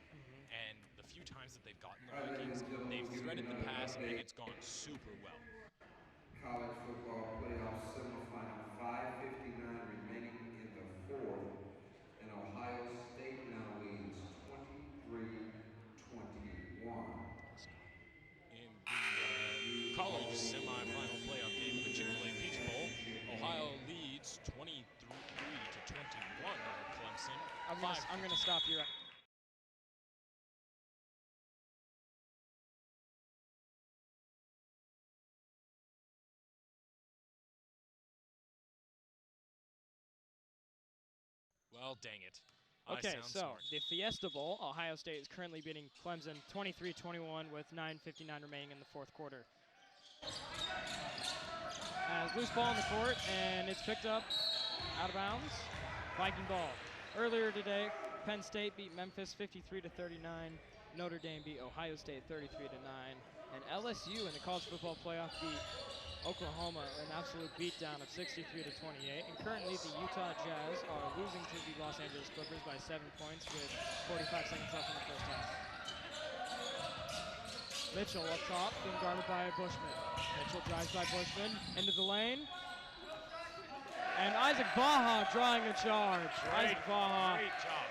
And the few times that they've gotten the Vikings, they've threaded the pass and it's gone super well. College football playoff semifinal, 5:59 remaining in the fourth, and Ohio State now leads 23-21. In the college semifinal playoff game of the Chick-fil-A Peach Bowl, Ohio leads 23-21 over Clemson. I'm going to stop you right. Well, dang it. Okay, so the Fiesta Bowl, Ohio State is currently beating Clemson 23-21 with 9:59 remaining in the fourth quarter. As loose ball on the court, and it's picked up out of bounds. Viking ball. Earlier today, Penn State beat Memphis 53-39. Notre Dame beat Ohio State 33-9. And LSU in the college football playoff beat Oklahoma an absolute beatdown of 63-28. And currently the Utah Jazz are losing to the Los Angeles Clippers by 7 points with 45 seconds left in the first half. Mitchell up top, being guarded by Bushman. Mitchell drives by Bushman into the lane. And Isaac Baja drawing a charge. Isaac Baja. Great job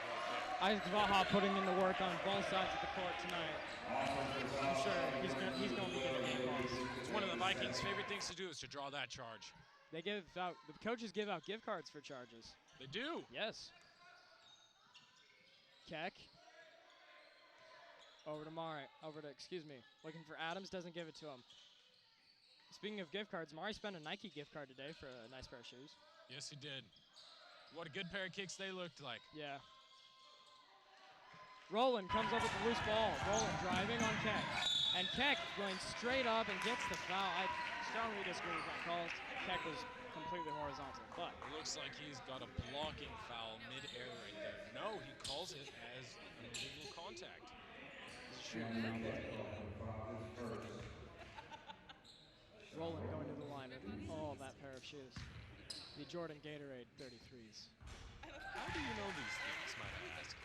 right Isaac Baja putting in the work on both sides of the court tonight. I'm sure he's going to be getting game balls. It's one of the Vikings' favorite things to do is to draw that charge. The coaches give out gift cards for charges. They do. Yes. Keck. Looking for Adams, doesn't give it to him. Speaking of gift cards, Mari spent a Nike gift card today for a nice pair of shoes. Yes, he did. What a good pair of kicks they looked like. Yeah. Rowland comes up with the loose ball. Rowland driving on Keck. And Keck going straight up and gets the foul. I strongly disagree with that call. Keck was completely horizontal. But It looks like he's got a blocking foul mid-air right there. No, he calls it as an illegal contact. Roland going to the line with that pair of shoes. The Jordan Gatorade 33s. How do you know these things, might I ask?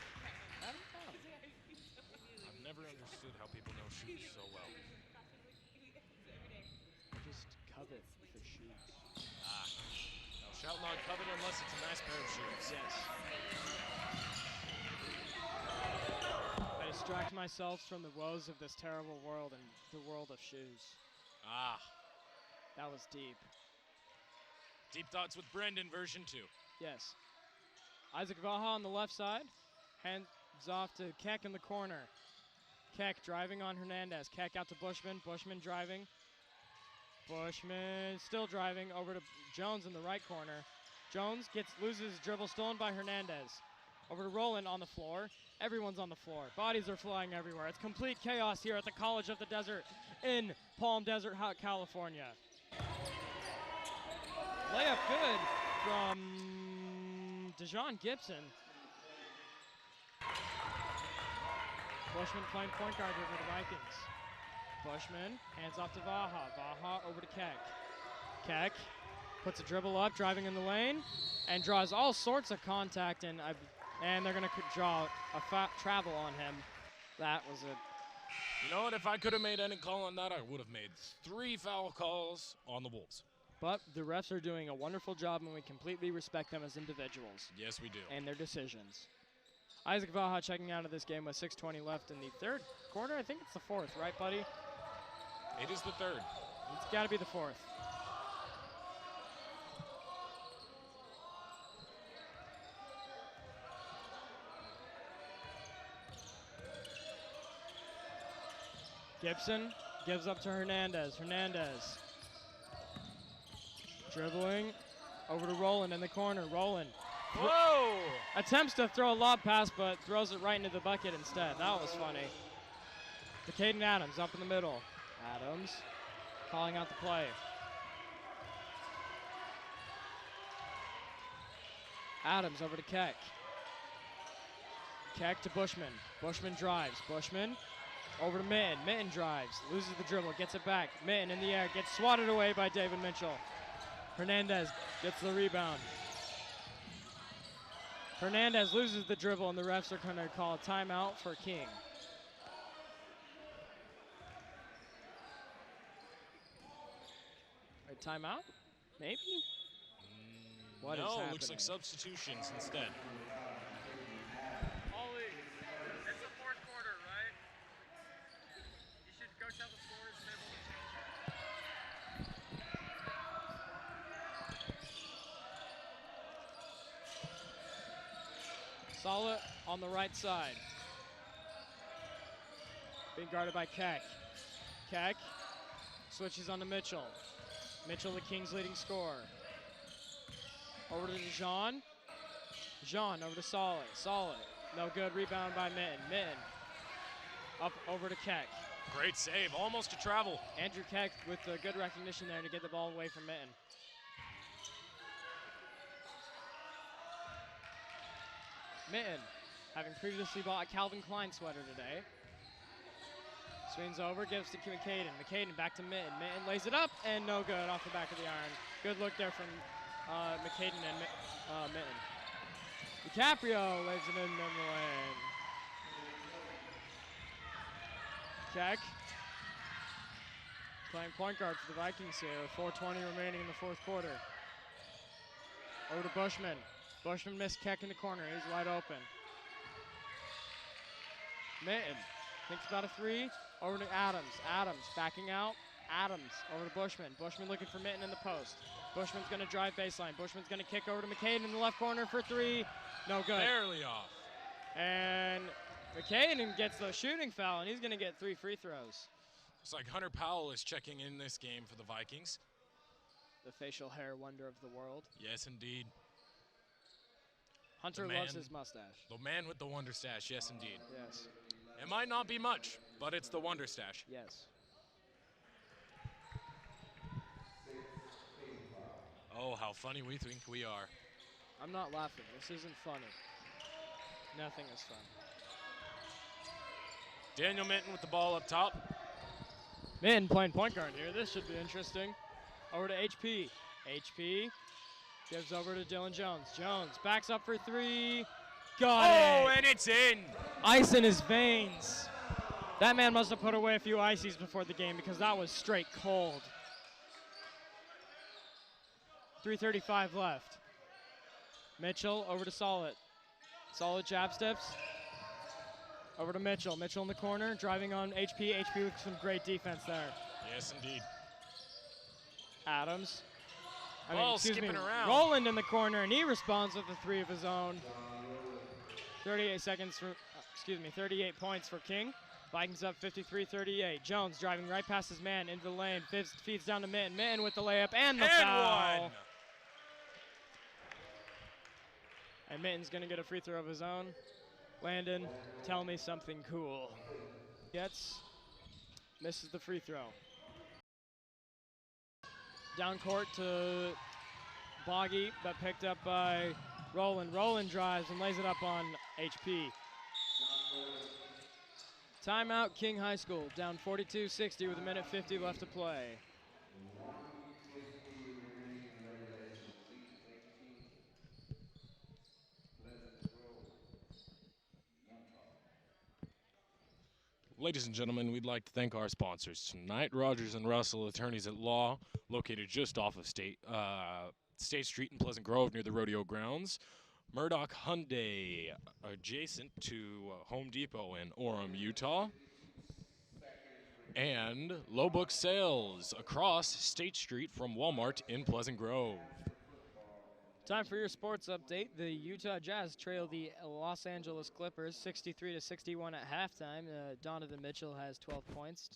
I don't know. I've never understood how people know shoes so well. Just covet the shoes. Thou shalt not covet unless it's a nice pair of shoes. Yes. I distract myself from the woes of this terrible world and the world of shoes. That was deep. Deep Thoughts with Brendan version 2. Yes. Isaac Vaha on the left side. Hands off to Keck in the corner. Keck driving on Hernandez. Keck out to Bushman. Bushman driving. Bushman still driving over to Jones in the right corner. Jones loses his dribble, stolen by Hernandez. Over to Roland on the floor. Everyone's on the floor. Bodies are flying everywhere. It's complete chaos here at the College of the Desert in Palm Desert, California. Layup good from Dejon Gibson. Bushman playing point guard here for the Vikings. Bushman hands off to Vaha. Vaha over to Keck. Keck puts a dribble up, driving in the lane, and draws all sorts of contact, and they're going to draw a travel on him. That was it. You know what? If I could have made any call on that, I would have made 3 foul calls on the Wolves. But the refs are doing a wonderful job, and we completely respect them as individuals. Yes, we do. And their decisions. Isaac Vaha checking out of this game with 6:20 left in the third quarter. I think it's the fourth, right, buddy? It is the third. It's got to be the fourth. Gibson gives up to Hernandez. Hernandez dribbling over to Roland in the corner. Roland Whoa! attempts to throw a lob pass, but throws it right into the bucket instead. That was funny. To Caden Adams up in the middle. Adams calling out the play. Adams over to Keck. Keck to Bushman. Bushman drives. Bushman over to Mitten. Mitten drives. Loses the dribble. Gets it back. Mitten in the air. Gets swatted away by David Mitchell. Hernandez gets the rebound. Hernandez loses the dribble, and the refs are going to call a timeout for King. A timeout? Maybe? What is happening? No, looks like substitutions instead. Ollie, it's the fourth quarter, right? You should go tell the scores and able to change it. Sala on the right side. Being guarded by Keck. Keck switches on to Mitchell. Mitchell, the Kings' leading scorer. Over to Jean. Jean over to Solid. Solid. No good. Rebound by Mitten. Mitten up over to Keck. Great save. Almost a travel. Andrew Keck with the good recognition there to get the ball away from Mitten. Mitten, having previously bought a Calvin Klein sweater today. Swings over, gives to McCaden. McCaden back to Mitten. Mitten lays it up, and no good off the back of the iron. Good look there from McCaden and Mitten. DiCaprio lays it in the lane. Keck playing point guard for the Vikings here. 4:20 remaining in the fourth quarter. Over to Bushman. Bushman missed Keck in the corner. He's wide open. Mitten thinks about a three. Over to Adams. Adams backing out. Adams over to Bushman. Bushman looking for Mitten in the post. Bushman's going to drive baseline. Bushman's going to kick over to McCaden in the left corner for three. No good. Barely off. And McCaden gets the shooting foul, and he's going to get 3 free throws. Looks like Hunter Powell is checking in this game for the Vikings. The facial hair wonder of the world. Yes, indeed. Hunter loves his mustache. The man with the wonder stash, yes, indeed. Yes. It might not be much, but it's the wonder stash. Yes. Oh, how funny we think we are. I'm not laughing. This isn't funny. Nothing is fun. Daniel Minton with the ball up top. Minton playing point guard here. This should be interesting. Over to HP. HP gives over to Dylan Jones. Jones backs up for three. Got Oh, it. and it's in. Ice in his veins. That man must have put away a few ices before the game because that was straight cold. 3:35 left. Mitchell over to Solid. Solid jab steps. Over to Mitchell. Mitchell in the corner, driving on HP. HP with some great defense there. Yes, indeed. Adams. Ball skipping around. Roland in the corner, and he responds with a three of his own. 38 points for King. Vikings up 53-38. Jones driving right past his man into the lane. Feeds down to Minton. Minton with the layup and the foul. One. And Minton's going to get a free throw of his own. Landon, tell me something cool. Misses the free throw. Down court to Boggy, but picked up by Roland. Roland drives and lays it up on HP. Timeout, King High School, down 42-60 with 1:50 left to play. Ladies and gentlemen, we'd like to thank our sponsors tonight, Rogers and Russell Attorneys at Law, located just off of State Street in Pleasant Grove near the rodeo grounds. Murdoch Hyundai, adjacent to Home Depot in Orem, Utah. And Low Book Sales across State Street from Walmart in Pleasant Grove. Time for your sports update. The Utah Jazz trail the Los Angeles Clippers 63-61 at halftime. Donovan Mitchell has 12 points.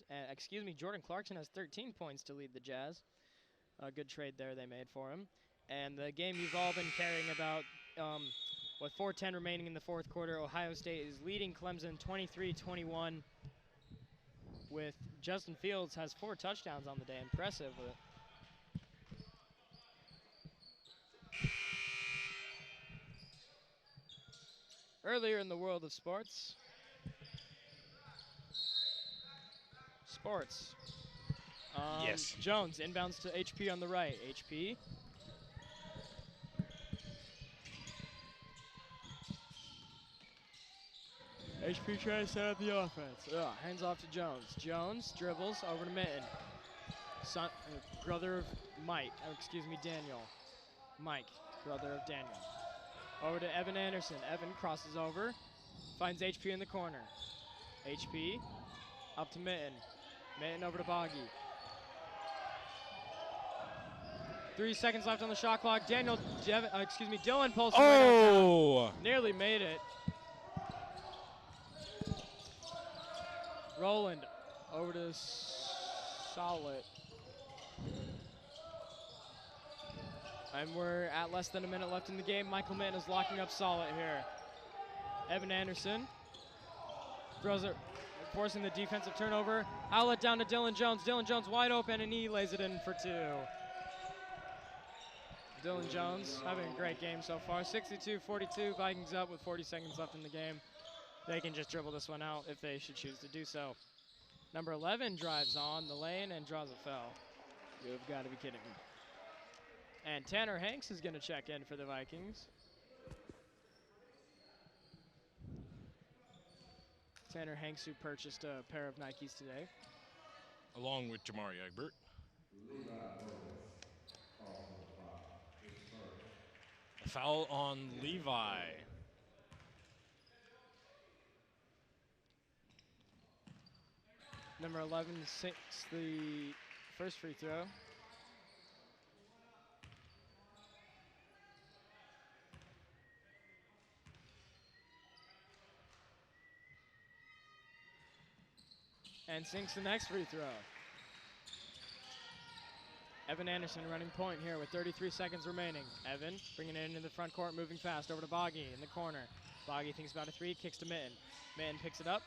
Jordan Clarkson has 13 points to lead the Jazz. A good trade there they made for him. And the game you've all been caring about, with 4:10 remaining in the fourth quarter, Ohio State is leading Clemson 23-21 with Justin Fields has 4 touchdowns on the day. Impressive. Earlier in the world of sports. Yes. Jones inbounds to HP on the right. HP. HP trying to set up the offense. Hands off to Jones. Jones dribbles over to Minton. Brother of Daniel. Mike, brother of Daniel. Over to Evan Anderson. Evan crosses over, finds HP in the corner. HP up to Minton. Minton over to Boggy. 3 seconds left on the shot clock. Dylan pulls right on top. Nearly made it. Roland over to Solid. And we're at less than a minute left in the game. Michael Minton is locking up Solid here. Evan Anderson throws it, forcing the defensive turnover. Outlet down to Dylan Jones. Dylan Jones wide open, and he lays it in for 2. Dylan Jones having a great game so far. 62-42, Vikings up with 40 seconds left in the game. They can just dribble this one out if they should choose to do so. Number 11 drives on the lane and draws a foul. You've got to be kidding me. And Tanner Hanks is going to check in for the Vikings. Tanner Hanks, who purchased a pair of Nikes today. Along with Jamari Egbert. A foul on Levi. Number 11 sinks the first free throw. And sinks the next free throw. Evan Anderson running point here with 33 seconds remaining. Evan bringing it into the front court, moving fast over to Boggy in the corner. Boggy thinks about a 3, kicks to Minton. Minton picks it up.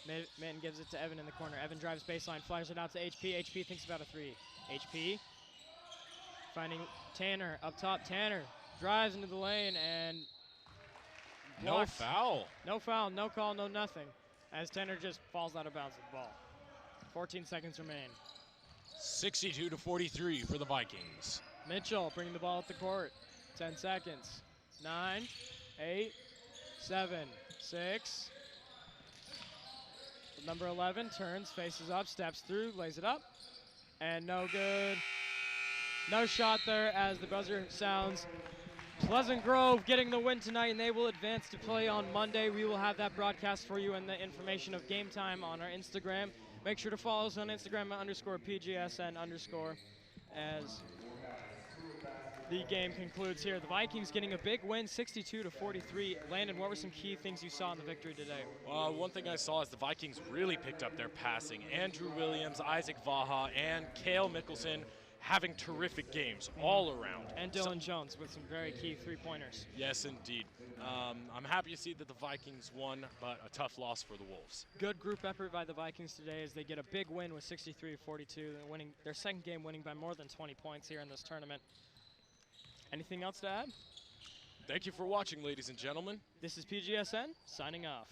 Minton gives it to Evan in the corner. Evan drives baseline, flyers it out to HP. HP thinks about a 3. HP Finding Tanner up top. Tanner drives into the lane and No blocked. foul. No foul, no call, no nothing. As Tanner just falls out of bounds with the ball. 14 seconds remain. 62-43 for the Vikings. Mitchell bringing the ball up the court. 10 seconds. 9, 8, 7, 6. Number 11 turns, faces up, steps through, lays it up. And no good. No shot there as the buzzer sounds. Pleasant Grove getting the win tonight, and they will advance to play on Monday. We will have that broadcast for you and the information of game time on our Instagram. Make sure to follow us on Instagram @PGSN_ as the game concludes here. The Vikings getting a big win, 62-43. Landon, what were some key things you saw in the victory today? One thing I saw is the Vikings really picked up their passing. Andrew Williams, Isaac Vaha, and Kale Mickelson having terrific games all around. And Dylan Jones with some very key three-pointers. Yes, indeed. I'm happy to see that the Vikings won, but a tough loss for the Wolves. Good group effort by the Vikings today as they get a big win with 63-42. They're winning their second game, winning by more than 20 points here in this tournament. Anything else to add? Thank you for watching, ladies and gentlemen. This is PGSN signing off.